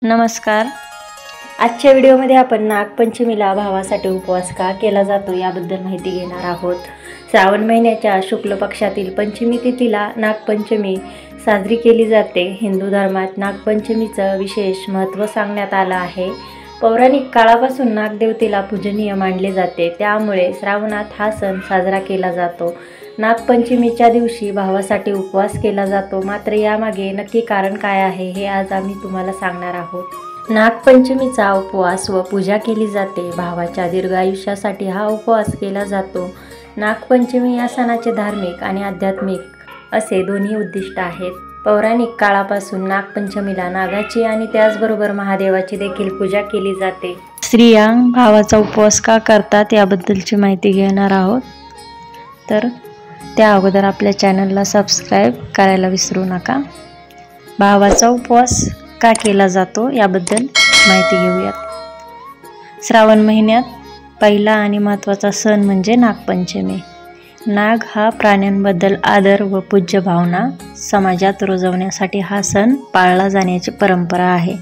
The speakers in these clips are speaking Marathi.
नमस्कार. आजच्या व्हिडिओमध्ये आपण नागपंचमीला भावासाठी उपवास का केला जातो याबद्दल माहिती घेणार आहोत. श्रावण महिन्याच्या शुक्ल पक्षातील पंचमी तिथीला नागपंचमी साजरी केली जाते. हिंदू धर्मात नागपंचमीचं विशेष महत्त्व सांगण्यात आलं आहे. पौराणिक काळापासून नागदेवतेला पूजनीय मानले जाते, त्यामुळे श्रावणात हा सण साजरा केला जातो. नागपंचमीच्या दिवशी भावासाठी उपवास केला जातो. मात्र यामागे नक्की कारण काय आहे हे आज आम्ही तुम्हाला सांगणार आहोत. नागपंचमीचा उपवास व पूजा केली जाते. भावाच्या दीर्घ आयुष्यासाठी हा उपवास केला जातो. नागपंचमी या सणाचे धार्मिक आणि आध्यात्मिक असे दोन्ही उद्दिष्ट आहेत. पौराणिक काळापासून नागपंचमीला नागाची आणि त्याचबरोबर महादेवाची देखील पूजा केली जाते. स्त्रिया भावाचा उपवास का करतात याबद्दलची माहिती घेणार आहोत. तर त्या अगोदर आपल्या चॅनलला सबस्क्राईब करायला विसरू नका. भावाचा उपवास का केला जातो याबद्दल माहिती घेऊयात. श्रावण महिन्यात पहिला आणि महत्त्वाचा सण म्हणजे नागपंचमी. नाग हा प्राण्यांबद्दल आदर व पूज्य भावना समाजात रुजवण्यासाठी हा सण पाळला जाण्याची परंपरा आहे.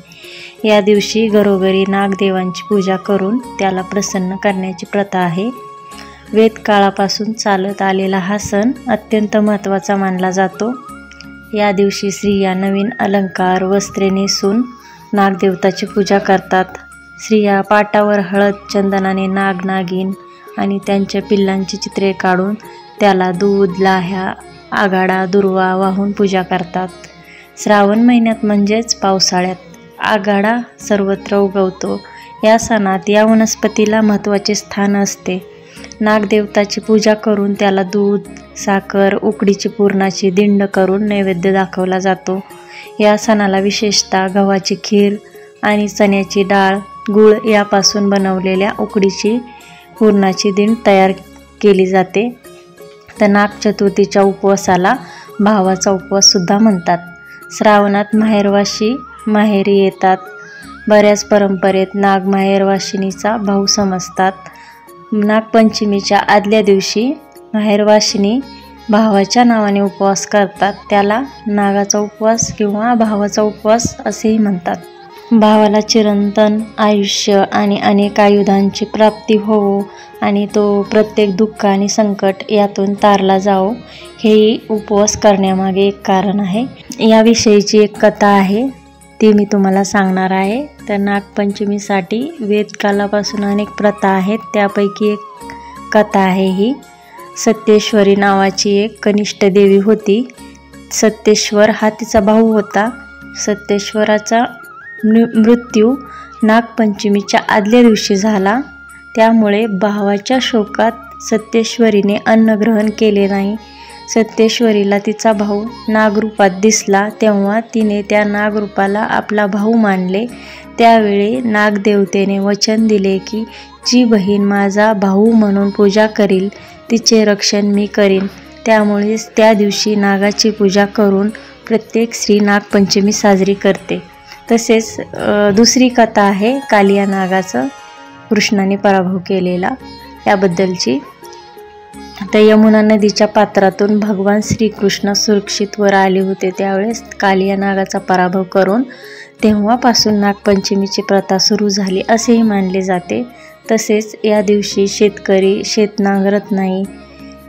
या दिवशी घरोघरी नागदेवांची पूजा करून त्याला प्रसन्न करण्याची प्रथा आहे. वेदकाळापासून चालत आलेला हा सण अत्यंत महत्त्वाचा मानला जातो. या दिवशी स्त्रिया नवीन अलंकार वस्त्रे नेसून नागदेवताची पूजा करतात. स्त्रिया पाटावर हळद चंदनाने नाग नागिन आणि त्यांच्या पिल्लांची चित्रे काढून त्याला दूध लाह्या आघाडा दुर्वा वाहून पूजा करतात. श्रावण महिन्यात म्हणजेच पावसाळ्यात आघाडा सर्वत्र उगवतो. या सणात या वनस्पतीला महत्त्वाचे स्थान असते. नागदेवताची पूजा करून त्याला दूध साखर उकडीची पुरणाची दिंड करून नैवेद्य दाखवला जातो. या सणाला विशेषतः गव्हाची खीर आणि चण्याची डाळ गूळ यापासून बनवलेल्या उकडीची पुरणाची दिंड तयार केली जाते. तर नाग चतुर्थीच्या उपवासाला भावाचा उपवास सुद्धा म्हणतात. श्रावणात माहेरवाशी माहेरी येतात. बऱ्याच परंपरेत नाग माहेरवाशिनीचा भाऊ समजतात. नागपंचमीच्या आदल्या दिवशी माहेरवाशिनी भावाच्या नावाने उपवास करतात. त्याला नागाचा उपवास किंवा भावाचा उपवास असेही म्हणतात. भावाला चिरंतन आयुष्य आणि अनेक आयुधांची प्राप्ती होवो आणि तो प्रत्येक दुःख आणि संकट यातून तारला जावो, हेही उपवास करण्यामागे एक कारण आहे. याविषयीची एक कथा आहे, ती मी तुम्हाला सांगणार आहे. तर नागपंचमीसाठी वेदकालापासून अनेक प्रथा आहेत, त्यापैकी एक कथा आहे ही. सत्येश्वरी नावाची एक कनिष्ठ देवी होती. सत्येश्वर हा तिचा भाऊ होता. सत्येश्वराचा मृत्यू नागपंचमीच्या आदल्या दिवशी झाला. त्यामुळे भावाच्या शोकात सत्येश्वरीने अन्न ग्रहण केले नाही. सत्येश्वरीला तिचा भाऊ नागरूपात दिसला, तेव्हा तिने त्या नागरूपाला आपला भाऊ मानले. त्यावेळी नागदेवतेने वचन दिले की जी बहीण माझा भाऊ म्हणून पूजा करील तिचे रक्षण मी करीन. त्यामुळेच त्या दिवशी नागाची पूजा करून प्रत्येक स्त्री नागपंचमी साजरी करते. तसेच दुसरी कथा आहे कालिया नागाचं कृष्णाने पराभव केलेला याबद्दलची. तर यमुना नदीच्या पात्रातून भगवान श्रीकृष्ण सुरक्षित वर आले होते. त्यावेळेस कालिया नागाचा पराभव करून तेव्हापासून नागपंचमीची प्रथा सुरू झाली असेही मानले जाते. तसेच या दिवशी शेतकरी शेत नांगरत नाही.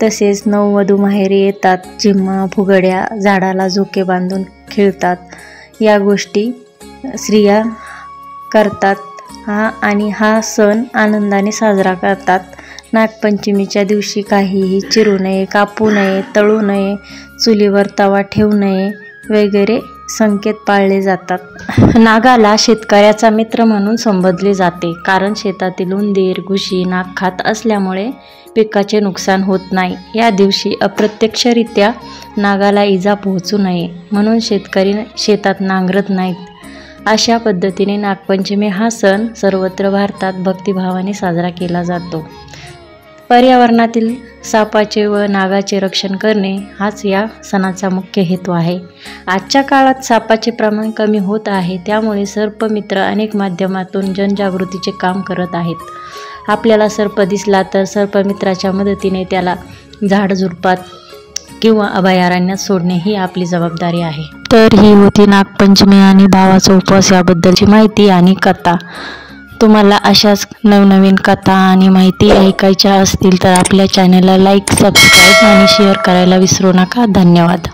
तसेच नववधू माहेरी येतात. झिम्मा फुगड्या झाडाला झोके बांधून खेळतात. या गोष्टी स्त्रिया करतात आणि हा सण आनंदाने साजरा करतात. नागपंचमीच्या दिवशी काहीही चिरू नये, कापू नये, तळू नये, चुलीवर तवा ठेवू नये वगैरे संकेत पाळले जातात. नागाला शेतकऱ्याचा मित्र म्हणून संबोधले जाते, कारण शेतातील उंदीर घुशी नाग खात असल्यामुळे पिकाचे नुकसान होत नाही. या दिवशी अप्रत्यक्षरित्या नागाला इजा पोहोचू नये म्हणून शेतकरी शेतात नांगरत नाहीत. अशा पद्धतीने नागपंचमी हा सण सर्वत्र भारतात भक्तिभावाने साजरा केला जातो. पर्यावरणातील सापाचे व नागाचे रक्षण करणे हाच या सणाचा मुख्य हेतू आहे. आजच्या काळात सापाचे प्रमाण कमी होत आहे, त्यामुळे सर्पमित्र अनेक माध्यमातून जनजागृतीचे काम करत आहेत. आपल्याला सर्प दिसला तर सर्पमित्राच्या मदतीने त्याला झाडझुडपात किंवा अभयारण्यात सोडणे ही आपली जबाबदारी आहे. तर ही होती नागपंचमी आणि भावाचा उपवास याबद्दलची माहिती आणि कथा. तुम्हाला अशाच नवनवीन कथा आणि माहिती ऐकायच्या असतील तर आपल्या चॅनलला लाईक, सबस्क्राईब आणि शेअर करायला विसरू नका. धन्यवाद.